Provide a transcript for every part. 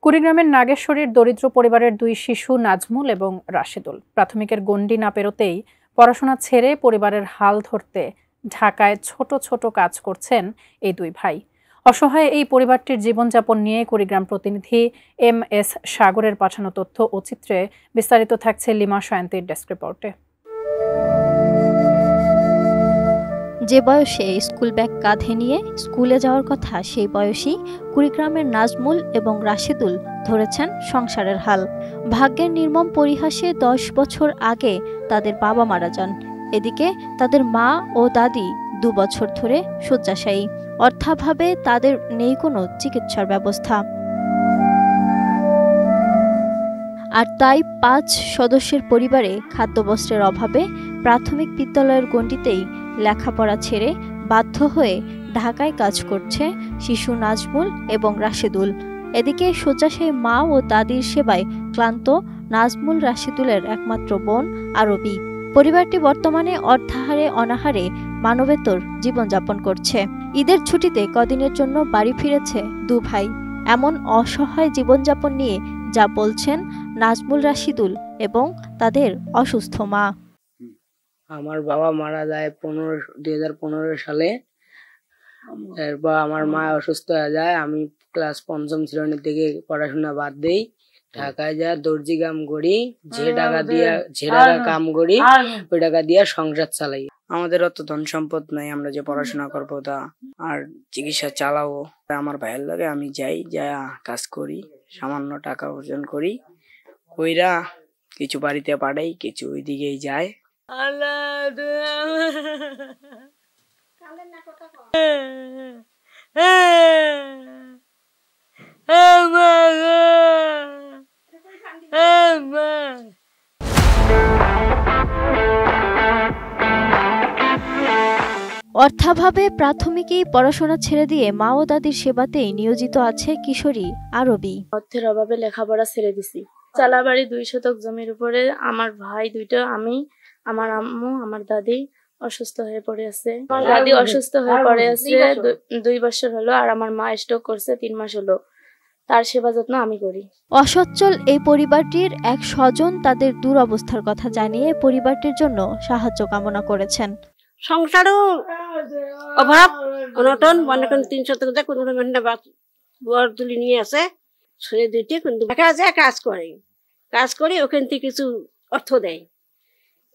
কুড়িগ্রামের নাগেশ্বরীর দরিদ্র পরিবারের দুই শিশু নাজমুল এবং রাশেদুল প্রাথমিকের গণ্ডি না পেরোতেই পড়াশোনা ছেড়ে পরিবারের হাল ধরতে ঢাকায় ছোট ছোট কাজ করছেন এই দুই ভাই। অসহায় এই পরিবারটির জীবনযাপন নিয়ে কুড়িগ্রাম প্রতিনিধি MS সাগরের পাঠানো তথ্য ও চিত্রে বিস্তারিত থাকছে লিমা সায়ন্তীর ডেস্ক রিপোর্টে। যে বয়সে স্কুল ব্যাগ কাঁধে নিয়ে স্কুলে যাওয়ার কথা সেই বয়সেই কুড়িগ্রামের নাজমুল এবং রাশেদুল ধরেছেন সংসারের হাল। ভাগ্যের নির্মম পরিহাসে 10 বছর আগে তাদের বাবা মারা যান। এদিকে তাদের মা ও দাদি 2 বছর ধরে শয্যাশায়ী। অর্থাভাবে তাদের নেই কোনো চিকিৎসার ব্যবস্থা। আর তাই 5 সদস্যের পরিবারে খাদ্যবস্ত্রের অভাবে প্রাথমিক বিদ্যালয়ের গণ্ডিতেই লেখাপড়া ছেড়ে বাধ্য হয়ে ঢাকায় কাজ করছে শিশু নাজমুল এবং রাশেদুল। এদিকে শয্যাশায়ী মা ও দাদির সেবায় ক্লান্ত নাজমুল রাশেদুলের একমাত্র বোন আরবি। পরিবারটি বর্তমানে অর্ধাহারে অনাহারে মানবেতর জীবনযাপন করছে। ঈদের ছুটিতে কদিনের জন্য বাড়ি ফিরেছে দু ভাই। এমন অসহায় জীবনযাপন নিয়ে যা বলছেন নাজমুল রাশেদুল এবং তাদের অসুস্থ মা। আমার বাবা মারা যায় 2015 সালে। এরপর আমার মা অসুস্থ হয়ে যায়। আমি ক্লাস 5ম শ্রেণী থেকে পড়াশোনা বাদ দেই। ঢাকায় যা দর্জি কাম করি, যে টাকা কাম করি ওই টাকা দিয়ে সংসার চালাই। আমাদের অত ধন সম্পদ নাই আমরা যে পড়াশোনা করবো তা আর চিকিৎসা চালাবো। আমার ভাইয়ের লাগে আমি যাই, যা কাজ করি, সামান্য টাকা অর্জন করি, ওইরা কিছু বাড়িতে পাঠাই, কিছু ওইদিকেই যায়। অর্থাভাবে প্রাথমিকেই পড়াশোনা ছেড়ে দিয়ে মা ও দাদির সেবাতেই নিয়োজিত আছে কিশোরী আরবি। অর্থের অভাবে লেখাপড়া ছেড়ে দিছি। চালাবাড়ি 2 শতক জমির উপরে আমার ভাই দুইটা, আমি, আমার আম্মু, আমার দাদি অসুস্থ হয়ে পড়ে আছে। আমার দাদি অসুস্থ হয়ে পড়ে আছে 2 বছর হলো, আর আমার মা স্ট্রোক করছে 3 মাস হলো। তার সেবা যত্ন আমি করি। অসচ্ছল এই পরিবারটির এক স্বজন তাদের দুরবস্থার কথা জানিয়ে পরিবারটির জন্য সাহায্য কামনা করেছেন। সংসারও অভাব অনটন, মনে করেন 3 শতক যা কোনো বুয়ার তুলি নিয়ে আছে, ছেলে দুইটি কিন্তু দেখা যায় কাজ করে ওখান থেকে কিছু অর্থ দেয়,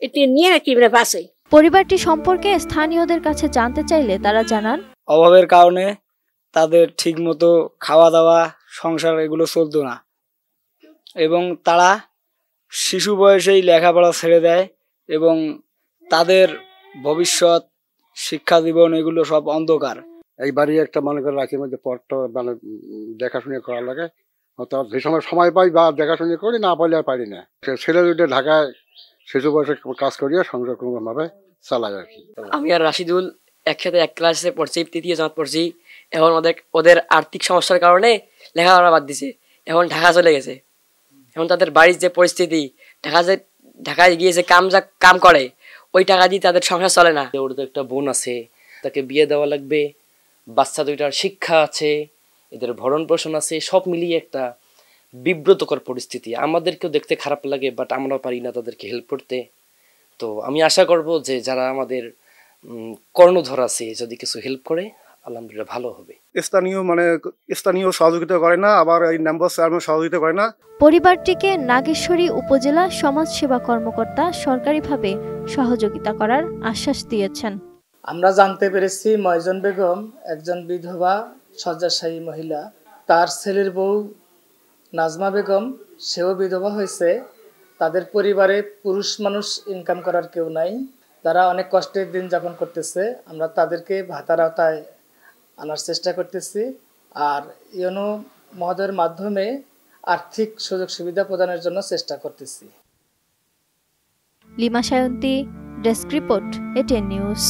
এটি নিয়ে নাকি বাঁচে। পরিবারটি সম্পর্কে স্থানীয়দের কাছে জানতে চাইলে তারা জানান, অভাবের কারণে তাদের ঠিক মতো খাওয়া দাওয়া সংসার এগুলো চলতো না, এবং তারা শিশু বয়সেই লেখাপড়া ছেড়ে দেয় এবং তাদের ভবিষ্যৎ শিক্ষা জীবন এগুলো সব অন্ধকার। এই বাড়ি একটা মনে করে রাখি মধ্যে পড়তে মানে দেখাশুনে করা লাগে, যে সময় পাই বা দেখাশুনে করি, না পাইলে আর পারি না। ছেলে দুটো ঢাকায় শিশু বয়সে কাজ করিয়া সংসার কোনোভাবে চালায় আর কি। আমি আর রাশিদুল একসাথে 1 ক্লাসে পড়ছি, 3য় জমাত পড়ছি। এখন ওদের আর্থিক সমস্যার কারণে লেখাপড়া বাদ দিছে, এখন ঢাকা চলে গেছে। এখন তাদের বাড়ির যে পরিস্থিতি, ঢাকায় গিয়েছে কাম করে, ওই টাকা দিয়ে তাদের সংসার চলে না। ওর তো একটা বোন আছে, তাকে বিয়ে দেওয়া লাগবে, বাচ্চা দুইটার শিক্ষা আছে, এদের ভরণ পোষণ আছে, সব মিলিয়ে একটা বিব্রতকর পরিস্থিতি। আমাদেরকেও দেখতে খারাপ লাগে, বাট আমরা পারি না তাদেরকে হেল্প করতে। তো আমি আশা করব যে যারা আমাদের কর্ণধর আছে যদি কিছু হেল্প করে আলহামদুলিল্লাহ ভালো হবে। স্থানীয় সহযোগিতা করে না, আবার এই নাম্বার চেয়ারম্যান সহযোগিতা করে না। পরিবারটিকে নাগেশ্বরী উপজেলা সমাজসেবা কর্মকর্তা সরকারিভাবে সহযোগিতা করার আশ্বাস দিয়েছেন। আমরা জানতে পেরেছি ময়জন বেগম একজন বিধবা শয্যাশায়ী মহিলা। তার ছেলের বউ নাজমা বেগম, সেও বিধবা হয়েছে। তাদের পরিবারে পুরুষ মানুষ ইনকাম করার কেউ নাই, তারা অনেক কষ্টের দিন যাপন করতেছে। আমরা তাদেরকে ভাতার আওতায় আনার চেষ্টা করতেছি, আর ইউনো মহোদয়ের মাধ্যমে আর্থিক সুযোগ সুবিধা প্রদানের জন্য চেষ্টা করতেছি। Lima Sayanti, desk report, ATN news.